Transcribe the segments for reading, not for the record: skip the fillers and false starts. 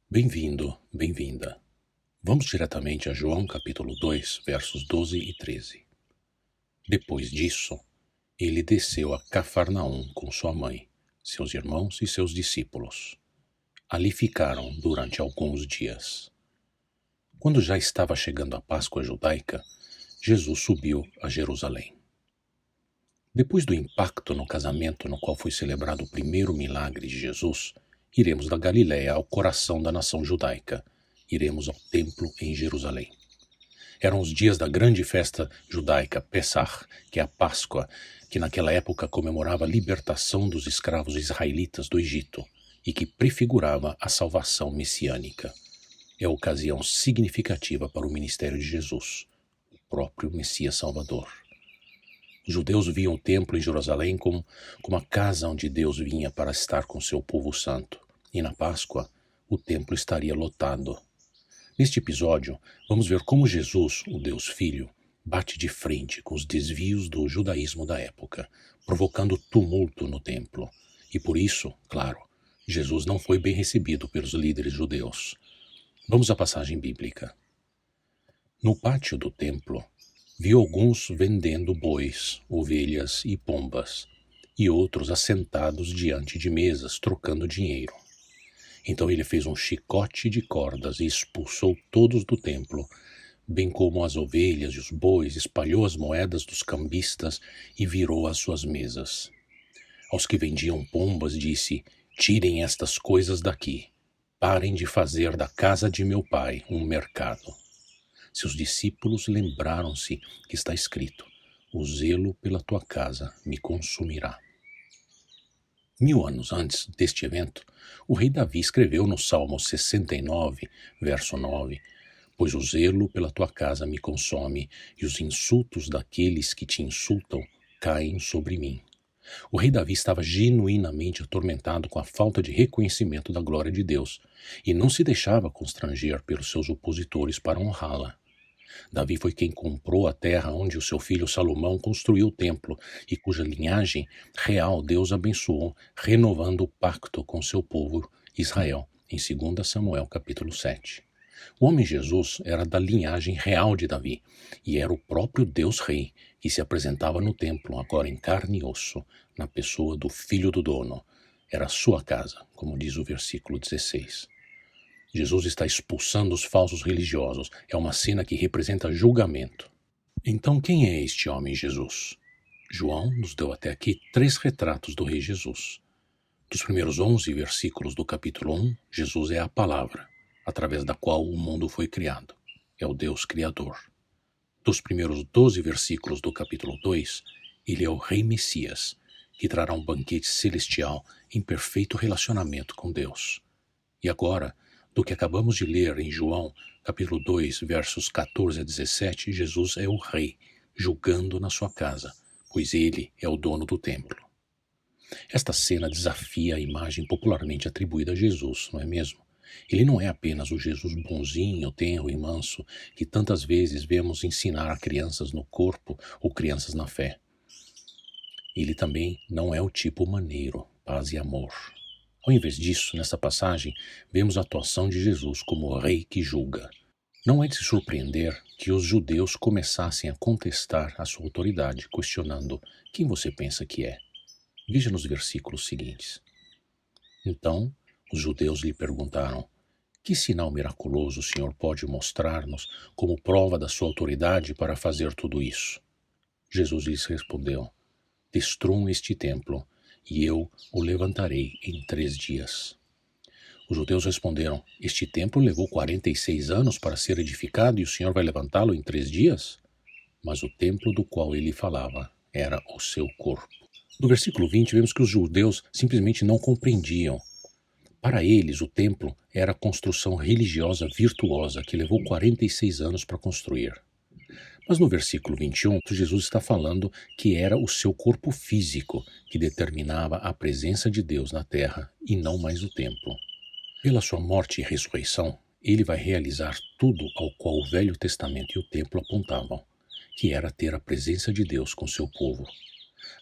Bem-vindo, bem-vinda. Vamos diretamente a João capítulo 2, versos 12 e 13. Depois disso, ele desceu a Cafarnaum com sua mãe, seus irmãos e seus discípulos. Ali ficaram durante alguns dias. Quando já estava chegando a Páscoa judaica, Jesus subiu a Jerusalém. Depois do impacto no casamento no qual foi celebrado o primeiro milagre de Jesus, iremos da Galiléia ao coração da nação judaica. Iremos ao templo em Jerusalém. Eram os dias da grande festa judaica, Pessach, que é a Páscoa, que naquela época comemorava a libertação dos escravos israelitas do Egito e que prefigurava a salvação messiânica. É a ocasião significativa para o ministério de Jesus, o próprio Messias Salvador. Os judeus viam o templo em Jerusalém como a casa onde Deus vinha para estar com seu povo santo. E na Páscoa, o templo estaria lotado. Neste episódio, vamos ver como Jesus, o Deus Filho, bate de frente com os desvios do judaísmo da época, provocando tumulto no templo. E por isso, claro, Jesus não foi bem recebido pelos líderes judeus. Vamos à passagem bíblica. No pátio do templo, viu alguns vendendo bois, ovelhas e pombas, e outros assentados diante de mesas, trocando dinheiro. Então ele fez um chicote de cordas e expulsou todos do templo, bem como as ovelhas e os bois, espalhou as moedas dos cambistas e virou as suas mesas. Aos que vendiam pombas disse: "Tirem estas coisas daqui. Parem de fazer da casa de meu pai um mercado." Seus discípulos lembraram-se que está escrito: "O zelo pela tua casa me consumirá." 1000 anos antes deste evento, o rei Davi escreveu no Salmo 69, verso 9, "Pois o zelo pela tua casa me consome, e os insultos daqueles que te insultam caem sobre mim." O rei Davi estava genuinamente atormentado com a falta de reconhecimento da glória de Deus, e não se deixava constranger pelos seus opositores para honrá-la. Davi foi quem comprou a terra onde o seu filho Salomão construiu o templo e cuja linhagem real Deus abençoou, renovando o pacto com seu povo Israel, em 2 Samuel capítulo 7. O homem Jesus era da linhagem real de Davi e era o próprio Deus Rei que se apresentava no templo, agora em carne e osso, na pessoa do filho do dono. Era a sua casa, como diz o versículo 16. Jesus está expulsando os falsos religiosos. É uma cena que representa julgamento. Então, quem é este homem Jesus? João nos deu até aqui 3 retratos do rei Jesus. Dos primeiros 11 versículos do capítulo 1, Jesus é a palavra, através da qual o mundo foi criado. É o Deus Criador. Dos primeiros 12 versículos do capítulo 2, ele é o rei Messias, que trará um banquete celestial em perfeito relacionamento com Deus. E agora, do que acabamos de ler em João, capítulo 2, versos 14 a 17, Jesus é o rei, julgando na sua casa, pois ele é o dono do templo. Esta cena desafia a imagem popularmente atribuída a Jesus, não é mesmo? Ele não é apenas o Jesus bonzinho, tenro e manso, que tantas vezes vemos ensinar a crianças no corpo ou crianças na fé. Ele também não é o tipo maneiro, paz e amor. Ao invés disso, nessa passagem, vemos a atuação de Jesus como o rei que julga. Não é de se surpreender que os judeus começassem a contestar a sua autoridade, questionando: "Quem você pensa que é?" Veja nos versículos seguintes. Então, os judeus lhe perguntaram: "Que sinal miraculoso o Senhor pode mostrar-nos como prova da sua autoridade para fazer tudo isso?" Jesus lhes respondeu: "Destruam este templo, e eu o levantarei em 3 dias." Os judeus responderam: "Este templo levou 46 anos para ser edificado e o Senhor vai levantá-lo em 3 dias?" Mas o templo do qual ele falava era o seu corpo. No versículo 20 vemos que os judeus simplesmente não compreendiam. Para eles, o templo era a construção religiosa virtuosa que levou 46 anos para construir. Mas no versículo 21, Jesus está falando que era o seu corpo físico que determinava a presença de Deus na terra e não mais o templo. Pela sua morte e ressurreição, ele vai realizar tudo ao qual o Velho Testamento e o templo apontavam, que era ter a presença de Deus com seu povo.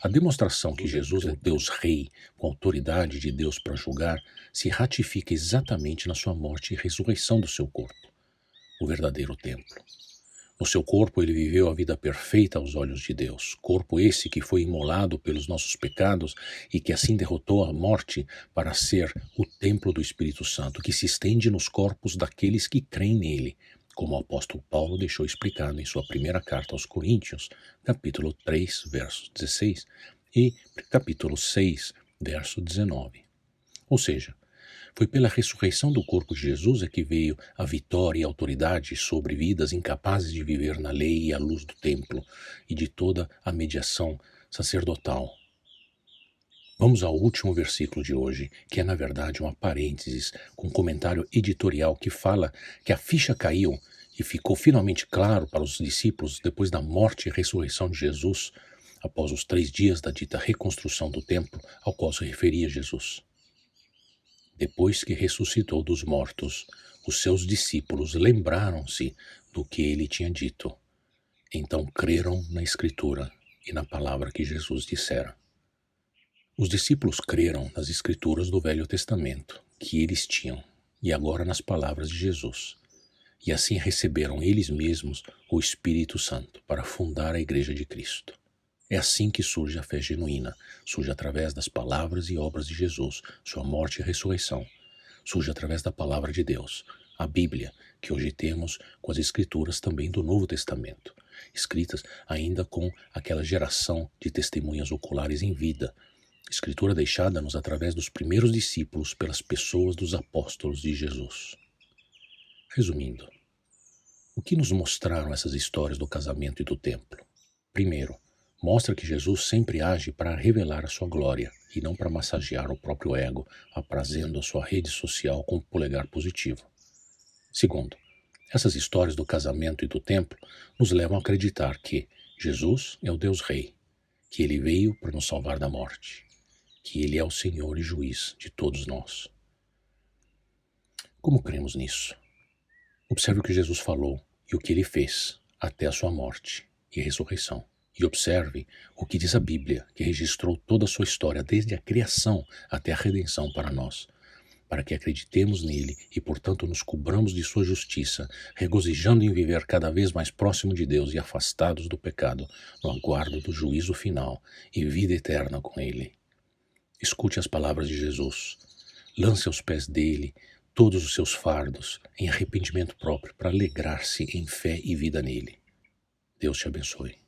A demonstração que Jesus é Deus Rei, com autoridade de Deus para julgar, se ratifica exatamente na sua morte e ressurreição do seu corpo, o verdadeiro templo. No seu corpo ele viveu a vida perfeita aos olhos de Deus, corpo esse que foi imolado pelos nossos pecados e que assim derrotou a morte para ser o templo do Espírito Santo, que se estende nos corpos daqueles que creem nele, como o apóstolo Paulo deixou explicado em sua primeira carta aos Coríntios, capítulo 3, verso 16, e capítulo 6, verso 19. Ou seja, foi pela ressurreição do corpo de Jesus é que veio a vitória e a autoridade sobre vidas incapazes de viver na lei e à luz do templo e de toda a mediação sacerdotal. Vamos ao último versículo de hoje, que é na verdade uma parênteses com um comentário editorial que fala que a ficha caiu e ficou finalmente claro para os discípulos depois da morte e ressurreição de Jesus, após os 3 dias da dita reconstrução do templo ao qual se referia Jesus. Depois que ressuscitou dos mortos, os seus discípulos lembraram-se do que ele tinha dito. Então creram na Escritura e na palavra que Jesus dissera. Os discípulos creram nas Escrituras do Velho Testamento que eles tinham e agora nas palavras de Jesus. E assim receberam eles mesmos o Espírito Santo para fundar a Igreja de Cristo. É assim que surge a fé genuína, surge através das palavras e obras de Jesus, sua morte e ressurreição. Surge através da palavra de Deus, a Bíblia, que hoje temos com as Escrituras também do Novo Testamento, escritas ainda com aquela geração de testemunhas oculares em vida, Escritura deixada-nos através dos primeiros discípulos pelas pessoas dos apóstolos de Jesus. Resumindo, o que nos mostraram essas histórias do casamento e do templo? Primeiro, mostra que Jesus sempre age para revelar a sua glória e não para massagear o próprio ego, aprazendo a sua rede social com o polegar positivo. Segundo, essas histórias do casamento e do templo nos levam a acreditar que Jesus é o Deus Rei, que Ele veio para nos salvar da morte, que Ele é o Senhor e Juiz de todos nós. Como cremos nisso? Observe o que Jesus falou e o que Ele fez até a sua morte e ressurreição. E observe o que diz a Bíblia, que registrou toda a sua história, desde a criação até a redenção para nós, para que acreditemos nele e, portanto, nos cobramos de sua justiça, regozijando em viver cada vez mais próximo de Deus e afastados do pecado, no aguardo do juízo final e vida eterna com ele. Escute as palavras de Jesus. Lance aos pés dele todos os seus fardos em arrependimento próprio para alegrar-se em fé e vida nele. Deus te abençoe.